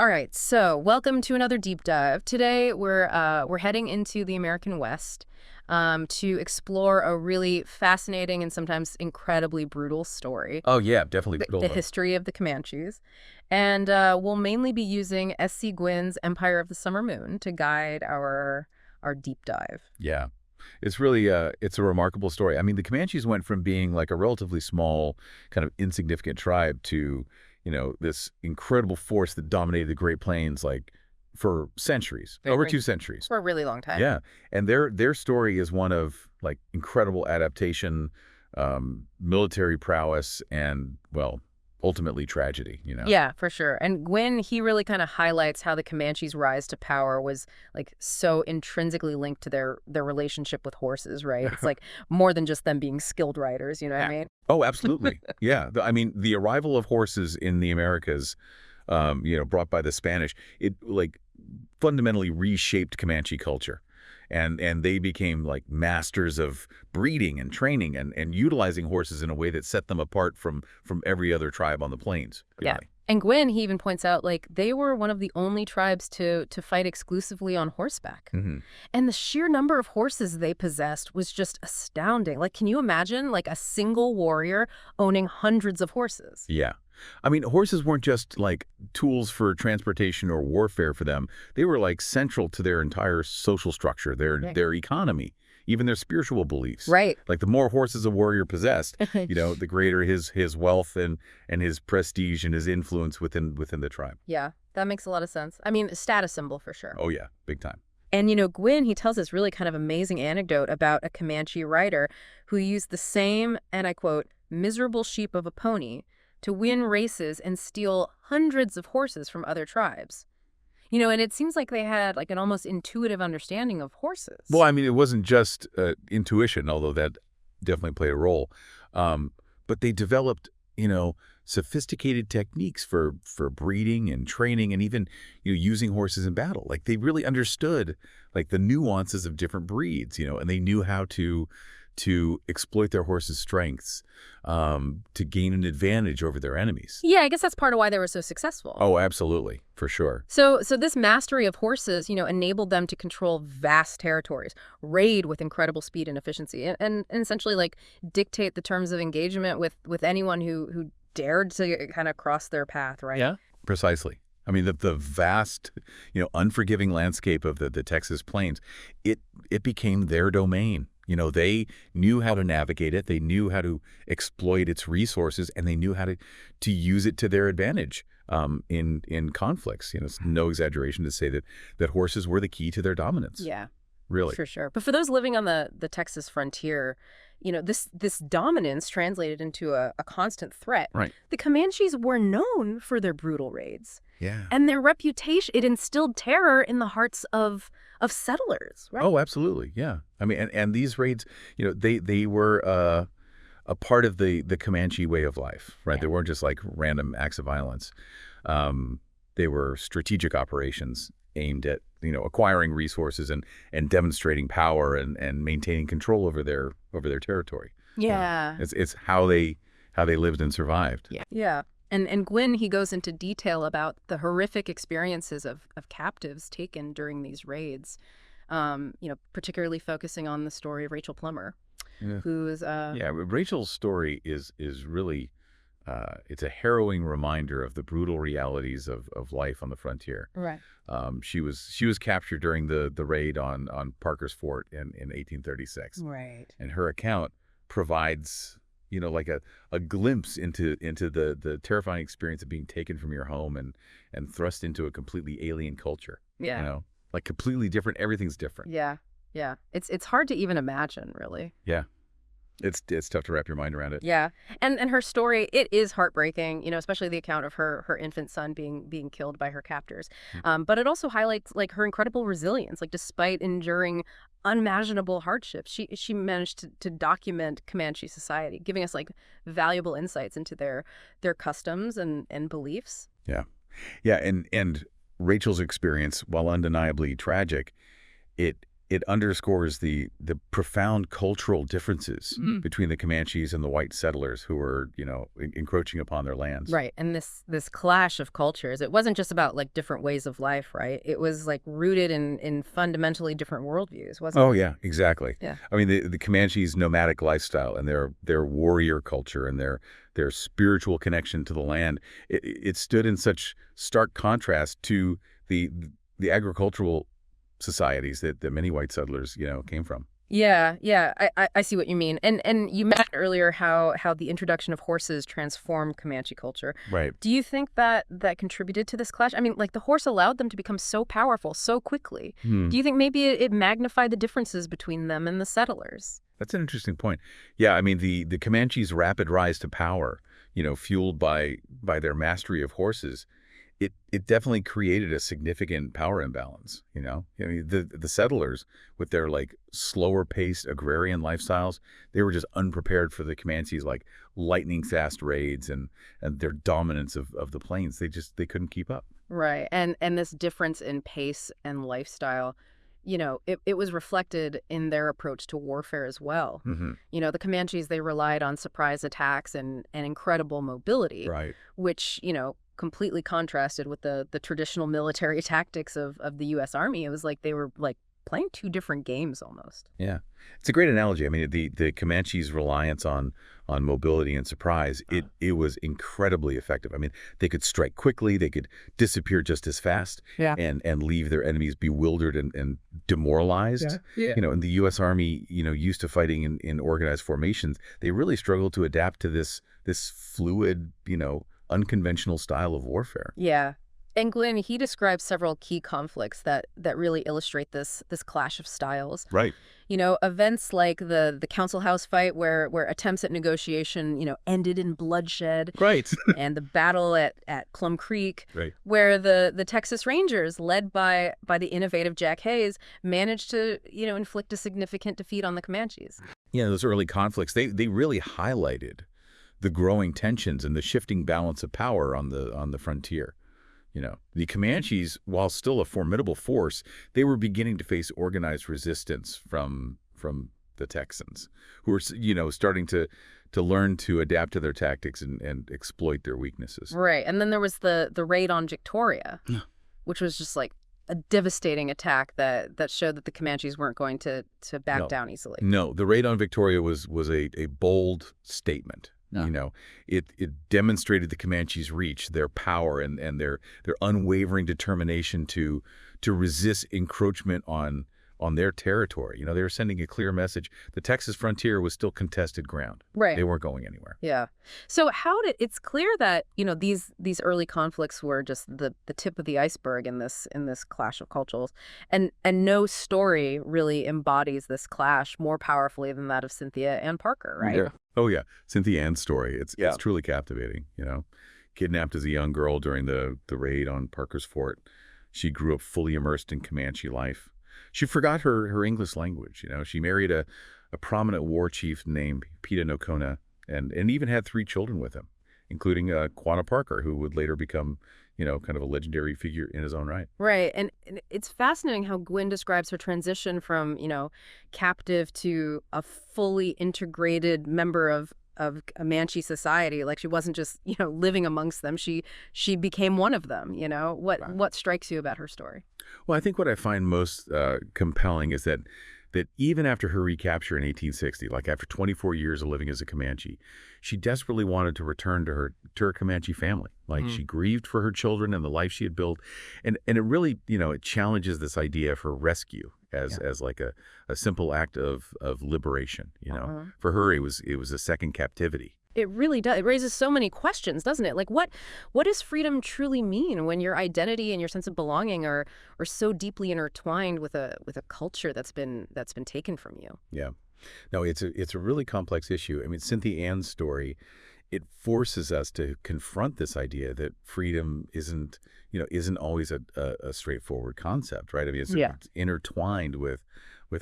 All right, so welcome to another deep dive. Today we're heading into the American West to explore a really fascinating and sometimes incredibly brutal story, Oh yeah, definitely the brutal. history of the Comanches. And we'll mainly be using S.C. Gwynne's Empire of the Summer Moon to guide our deep dive. Yeah. It's really it's a remarkable story. I mean, the Comanches went from being like a relatively small, kind of insignificant tribe to, this incredible force that dominated the Great Plains like for centuries, over Very, 2 centuries. for a really long time. Yeah. And their story is one of like incredible adaptation, military prowess, and well, ultimately tragedy. Yeah, for sure. And Gwynne, he really kind of highlights how the Comanches' rise to power was like so intrinsically linked to their relationship with horses, right? It's like more than just them being skilled riders, you know what I mean? Oh, absolutely. Yeah. I mean, the arrival of horses in the Americas, brought by the Spanish, it like fundamentally reshaped Comanche culture. And they became like masters of breeding and training and utilizing horses in a way that set them apart from every other tribe on the plains. Yeah. Really. And Gwynne, he even points out, like, they were one of the only tribes to fight exclusively on horseback. Hmm. And the sheer number of horses they possessed was just astounding. Like, can you imagine, like, a single warrior owning hundreds of horses? Yeah. I mean, horses weren't just like tools for transportation or warfare for them. They were like central to their entire social structure, Right. their economy, even their spiritual beliefs. Right. Like the more horses a warrior possessed, the greater his wealth and his prestige and his influence within the tribe. Yeah, that makes a lot of sense. I mean, a status symbol for sure. Oh yeah, big time. And, Gwynne, he tells this really kind of amazing anecdote about a Comanche rider who used the same, and I quote, miserable sheep of a pony to win races and steal hundreds of horses from other tribes. And it seems like they had like an almost intuitive understanding of horses. Well, I mean, it wasn't just intuition, although that definitely played a role. But they developed, sophisticated techniques for breeding and training and even, using horses in battle. Like they really understood like the nuances of different breeds, and they knew how to exploit their horses' strengths to gain an advantage over their enemies. Yeah, I guess that's part of why they were so successful. Oh, absolutely, for sure. So this mastery of horses, enabled them to control vast territories, raid with incredible speed and efficiency, and essentially like dictate the terms of engagement with anyone who dared to kind of cross their path, right? Yeah, precisely. I mean, the vast, unforgiving landscape of the Texas plains, it became their domain. They knew how to navigate it. They knew how to exploit its resources, and they knew how to use it to their advantage in conflicts. It's no exaggeration to say that horses were the key to their dominance. Yeah. Really. For sure. But for those living on the Texas frontier, this dominance translated into a constant threat. Right. The Comanches were known for their brutal raids. Yeah. And their reputation, it instilled terror in the hearts of settlers, right? Oh, absolutely. Yeah. I mean, and these raids, they were a part of the Comanche way of life, right? Yeah. They weren't just like random acts of violence. They were strategic operations aimed at, acquiring resources and demonstrating power and maintaining control over their territory. Yeah. It's how they lived and survived. Yeah. Yeah. And Gwynne, he goes into detail about the horrific experiences of captives taken during these raids, particularly focusing on the story of Rachel Plummer, Yeah. who's Yeah, Rachel's story is really it's a harrowing reminder of the brutal realities of life on the frontier. right. She was captured during the raid on Parker's Fort in 1836, Right. and her account provides like a glimpse into the terrifying experience of being taken from your home and thrust into a completely alien culture. Yeah. Like completely different. Everything's different. Yeah. Yeah. It's hard to even imagine, really. Yeah. It's tough to wrap your mind around it. Yeah. And her story, it is heartbreaking, especially the account of her infant son being killed by her captors. But it also highlights like her incredible resilience. Like despite enduring unimaginable hardships, she managed to document Comanche society, giving us like valuable insights into their customs and beliefs. Yeah. Yeah, and Rachel's experience, while undeniably tragic, it it underscores the profound cultural differences between the Comanches and the white settlers who were, encroaching upon their lands. Right. And this clash of cultures, it wasn't just about like different ways of life, right? It was like rooted in fundamentally different worldviews, wasn't it? Oh, yeah, exactly. Yeah. I mean, the Comanches' nomadic lifestyle and their warrior culture and their spiritual connection to the land, it stood in such stark contrast to the agricultural societies that many white settlers, came from. Yeah, yeah, I see what you mean. And you mentioned earlier how the introduction of horses transformed Comanche culture. Right. Do you think that contributed to this clash? I mean, like the horse allowed them to become so powerful so quickly. Do you think maybe it magnified the differences between them and the settlers? That's an interesting point. Yeah, I mean, the Comanches' rapid rise to power, fueled by their mastery of horses, it definitely created a significant power imbalance, I mean, the settlers with their like slower paced agrarian lifestyles, they were just unprepared for the Comanches like lightning fast raids and their dominance of the plains. They couldn't keep up. Right. And this difference in pace and lifestyle, it was reflected in their approach to warfare as well. The Comanches, they relied on surprise attacks and incredible mobility, Right. which, completely contrasted with the traditional military tactics of the U.S. Army. It was like they were like playing two different games almost. Yeah. It's a great analogy. I mean, the Comanches' reliance on mobility and surprise, it was incredibly effective. I mean, they could strike quickly, they could disappear just as fast, Yeah. and leave their enemies bewildered and demoralized. Yeah. And the U.S. Army, used to fighting in organized formations, they really struggled to adapt to this fluid, unconventional style of warfare. Yeah. And Gwynne, he describes several key conflicts that really illustrate this clash of styles. Right. Events like the Council House fight where attempts at negotiation, ended in bloodshed. Right. And the battle at Plum Creek, Right. where the Texas Rangers, led by the innovative Jack Hayes, managed to, inflict a significant defeat on the Comanches. Yeah, those early conflicts, they really highlighted the growing tensions and the shifting balance of power on the frontier. The Comanches, while still a formidable force, they were beginning to face organized resistance from the Texans, who were, starting to learn to adapt to their tactics and exploit their weaknesses. Right. And then there was the raid on Victoria, which was just like a devastating attack that showed that the Comanches weren't going to back down easily. No, the raid on Victoria was a bold statement. No. It demonstrated the Comanches' reach, their power, and their unwavering determination to resist encroachment on their territory. They were sending a clear message. The Texas frontier was still contested ground. Right. They weren't going anywhere. Yeah. So it's clear that, these early conflicts were just the tip of the iceberg in this clash of cultures. And no story really embodies this clash more powerfully than that of Cynthia and Parker, right? Yeah. Oh, yeah. Cynthia Ann's story. It's Yeah. truly captivating, Kidnapped as a young girl during the raid on Parker's fort. She grew up fully immersed in Comanche life. She forgot her English language. She married a prominent war chief named Pita Nocona and even had 3 children with him, including Quanah Parker, who would later become, kind of a legendary figure in his own right. Right. And it's fascinating how Gwynne describes her transition from, captive to a fully integrated member of Comanche society. Like she wasn't just, living amongst them. She became one of them, What strikes you about her story? Well, I think what I find most compelling is that even after her recapture in 1860, like after 24 years of living as a Comanche, she desperately wanted to return to her Comanche family. Like she grieved for her children and the life she had built. And it really, it challenges this idea of her rescue as like a simple act of liberation. For her, it was a second captivity. It really does. It raises so many questions, doesn't it? Like, what does freedom truly mean when your identity and your sense of belonging are so deeply intertwined with a culture that's been taken from you? Yeah, no, it's a really complex issue. I mean, Cynthia Ann's story, it forces us to confront this idea that freedom isn't always a straightforward concept, right? I mean, it's intertwined with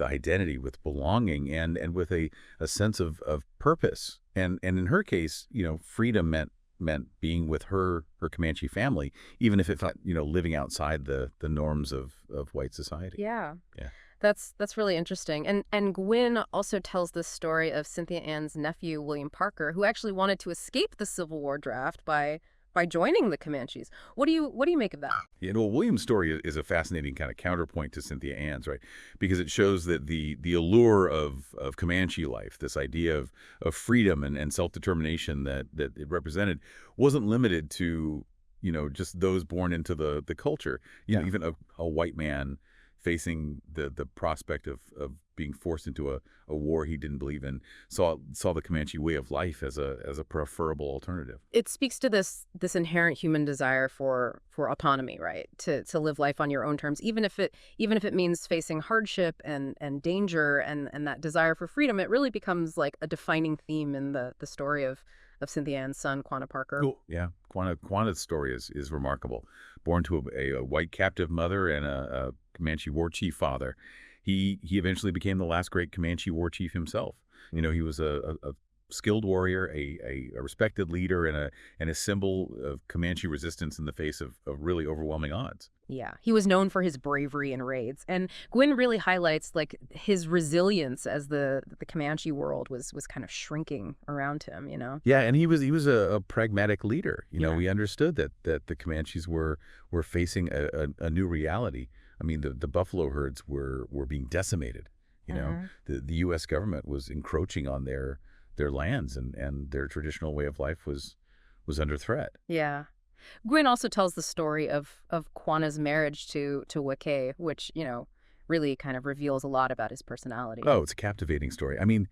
identity, with belonging, and with a sense of purpose. And in her case, freedom meant being with her Comanche family, even if it felt, living outside the norms of white society. Yeah. Yeah. That's really interesting. And Gwynne also tells this story of Cynthia Ann's nephew, William Parker, who actually wanted to escape the Civil War draft by joining the Comanches. What do you make of that? William's story is a fascinating kind of counterpoint to Cynthia Ann's, right? Because it shows that the allure of Comanche life, this idea of freedom and self-determination that it represented, wasn't limited to, just those born into the culture. Even a white man facing the prospect of being forced into a war he didn't believe in saw the Comanche way of life as a preferable alternative. It speaks to this inherent human desire for autonomy, right? To live life on your own terms, even if it means facing hardship and danger and that desire for freedom. It really becomes like a defining theme in the story of Cynthia Ann's son, Quanah Parker. Cool. Yeah, Quanah's story is remarkable. Born to a white captive mother and a Comanche war chief father, he eventually became the last great Comanche war chief himself. He was a skilled warrior, a respected leader, and a symbol of Comanche resistance in the face of really overwhelming odds. Yeah, he was known for his bravery in raids, and Gwynne really highlights like his resilience as the Comanche world was kind of shrinking around him. Yeah, and he was a pragmatic leader. Yeah. We understood that the Comanches were facing a new reality. I mean, the buffalo herds were being decimated. The U.S. government was encroaching on their lands, and their traditional way of life was under threat. Yeah. Gwynne also tells the story of Quanah's marriage to Wakeh, which, really kind of reveals a lot about his personality. Oh, it's a captivating story. I mean,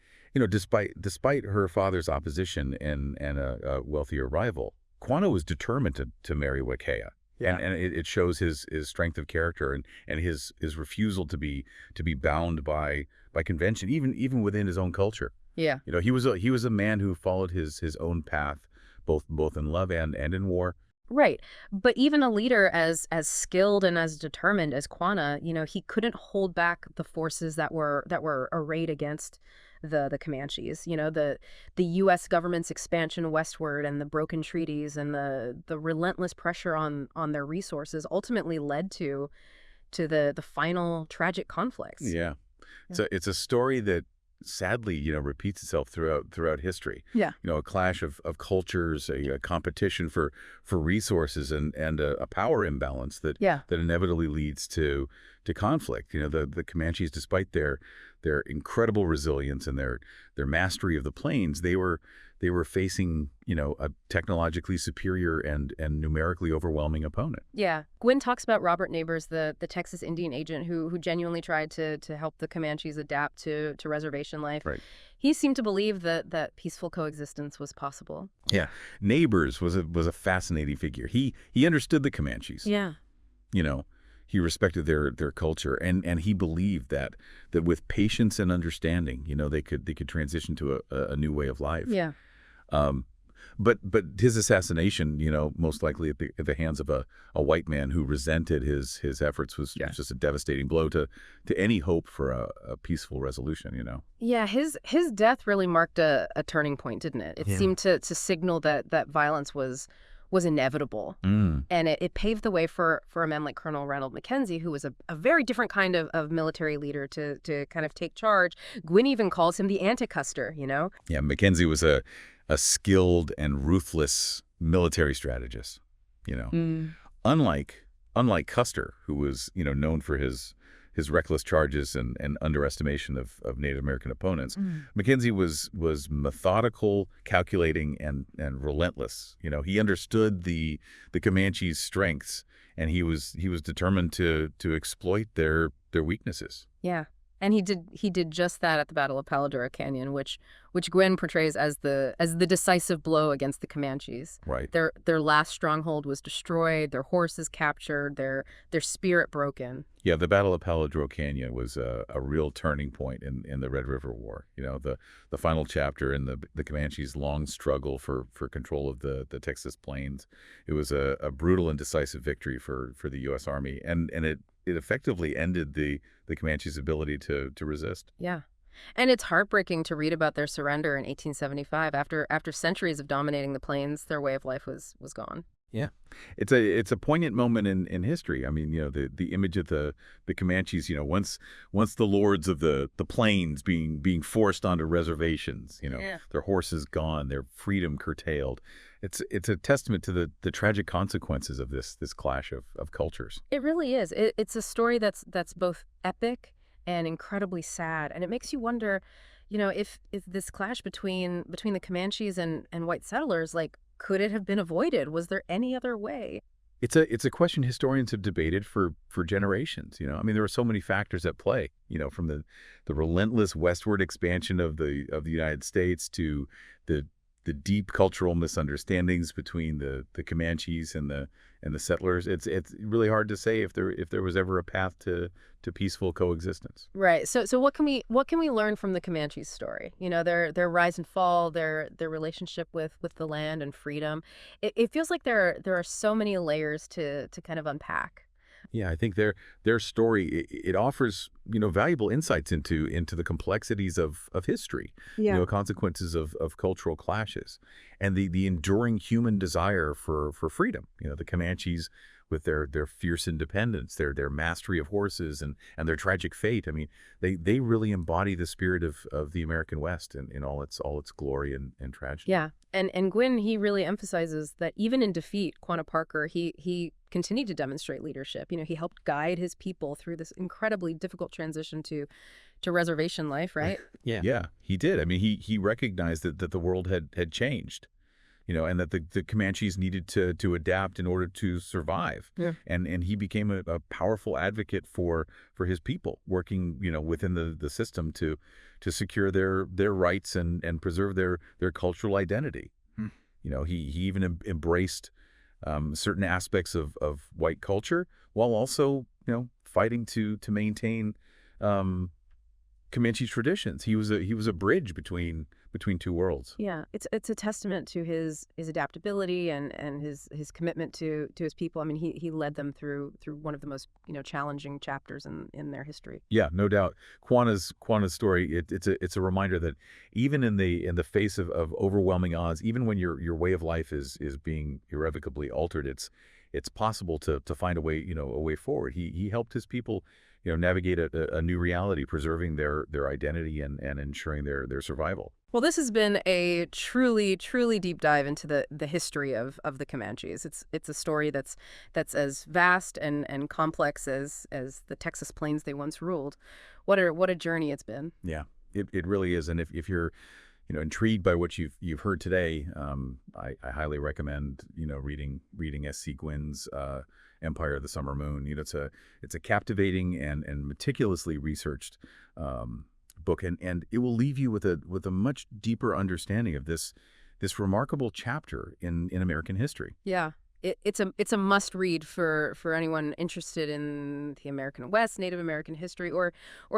despite her father's opposition and a wealthier rival, Quanah was determined to marry Wakeh. Yeah. And it shows his strength of character and his refusal to be bound by convention, even within his own culture. Yeah. He was a man who followed his own path, both in love and in war. Right. But even a leader as skilled and as determined as Quanah, he couldn't hold back the forces that were arrayed against the Comanches. The U.S. government's expansion westward and the broken treaties and the relentless pressure on their resources ultimately led to the final tragic conflicts. Yeah. It's a story that sadly, repeats itself throughout history. Yeah. A clash of cultures, a competition for resources, and a power imbalance that inevitably leads to conflict. The Comanches, despite their incredible resilience and their mastery of the plains, they were facing, a technologically superior and numerically overwhelming opponent. Yeah. Gwynne talks about Robert Neighbors, the Texas Indian agent who genuinely tried to help the Comanches adapt to reservation life. Right. He seemed to believe that peaceful coexistence was possible. Yeah. Neighbors was a fascinating figure. He understood the Comanches. Yeah. He respected their culture, and he believed that with patience and understanding, they could transition to a new way of life. Yeah. But his assassination, most likely at the hands of a white man who resented his efforts was just a devastating blow to any hope for a peaceful resolution. Yeah, his death really marked a turning point, didn't it? It seemed to signal that violence was inevitable. And it paved the way for a man like Colonel Ranald Mackenzie, who was a very different kind of military leader to kind of take charge. Gwynne even calls him the Anticuster, Yeah, Mackenzie was a skilled and ruthless military strategist, Unlike Custer, who was, known for his reckless charges and underestimation of Native American opponents. Mackenzie was methodical, calculating, and relentless. He understood the Comanches' strengths, and he was determined to exploit their weaknesses. Yeah. And he did just that at the Battle of Paladura Canyon, which Gwynne portrays as the decisive blow against the Comanches. Right. Their last stronghold was destroyed, their horses captured, their spirit broken. Yeah, the Battle of Paladura Canyon was a real turning point in the Red River War. The final chapter in the Comanches' long struggle for control of the Texas plains. It was a brutal and decisive victory for the U.S. Army, and it effectively ended the Comanches' ability to resist. Yeah. And it's heartbreaking to read about their surrender in 1875. After centuries of dominating the plains, their way of life was gone. Yeah. It's a poignant moment in history. I mean, the image of the Comanches, once the lords of the plains being forced onto reservations, Yeah. their horses gone, their freedom curtailed. It's a testament to the tragic consequences of this clash of cultures. It really is. It's a story that's both epic and incredibly sad, and it makes you wonder, if this clash between the Comanches and white settlers, like, could it have been avoided? Was there any other way? It's a question historians have debated for generations. I mean, there are so many factors at play. From the relentless westward expansion of the United States to the the deep cultural misunderstandings between the Comanches and the settlers. It's really hard to say if there was ever a path to peaceful coexistence. Right. So what can we learn from the Comanches story? Their rise and fall, their relationship with the land and freedom. It feels like there are so many layers to kind of unpack. Yeah, I think their story it offers valuable insights into the complexities of history, Yeah. consequences of cultural clashes, and the enduring human desire for freedom. The Comanches with their fierce independence, their mastery of horses, and their tragic fate. I mean, they really embody the spirit of the American West in all its glory and tragedy. Yeah. And Gwynne, he really emphasizes that even in defeat, Quanah Parker, he continued to demonstrate leadership. He helped guide his people through this incredibly difficult transition to reservation life, right? Yeah. Yeah, he did. I mean, he recognized that the world had changed, and that the Comanches needed to adapt in order to survive. Yeah. And he became a powerful advocate for his people, working within the system to secure their rights and preserve their cultural identity. Hmm. He even embraced certain aspects of white culture while also fighting to maintain um, Comanche traditions. He was a bridge between two worlds. Yeah, it's a testament to his adaptability and his commitment to his people. I mean, he led them through one of the most challenging chapters in their history. Yeah, no doubt. Quanah's story. It's a reminder that even in the face of overwhelming odds, even when your way of life is being irrevocably altered, it's possible to find a way forward. He helped his people navigate a new reality, preserving their identity and ensuring their survival. Well, this has been a truly, truly deep dive into the history of the Comanches. It's a story that's as vast and complex as the Texas plains they once ruled. What a journey it's been. Yeah, it really is. And if you're intrigued by what you've heard today, I highly recommend reading S.C. Gwynne's Empire of the Summer Moon. It's a captivating and meticulously researched book, and it will leave you with a much deeper understanding of this remarkable chapter in American history. Yeah. It's a must read for anyone interested in the American West, Native American history, or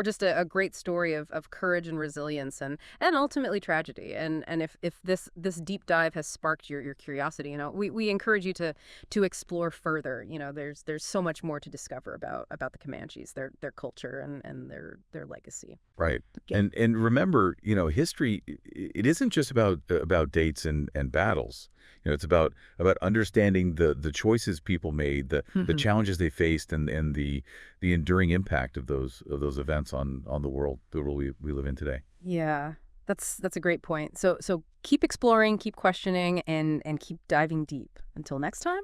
just a great story of courage and resilience and ultimately tragedy. And if this deep dive has sparked your curiosity, we encourage you to explore further. There's so much more to discover about the Comanches, their culture and their legacy. Right. Yeah. And remember, history, it isn't just about dates and battles. It's about understanding the choices people made, the challenges they faced, and the enduring impact of those events on the world we live in today. Yeah, that's a great point. So keep exploring, keep questioning, and keep diving deep. Until next time.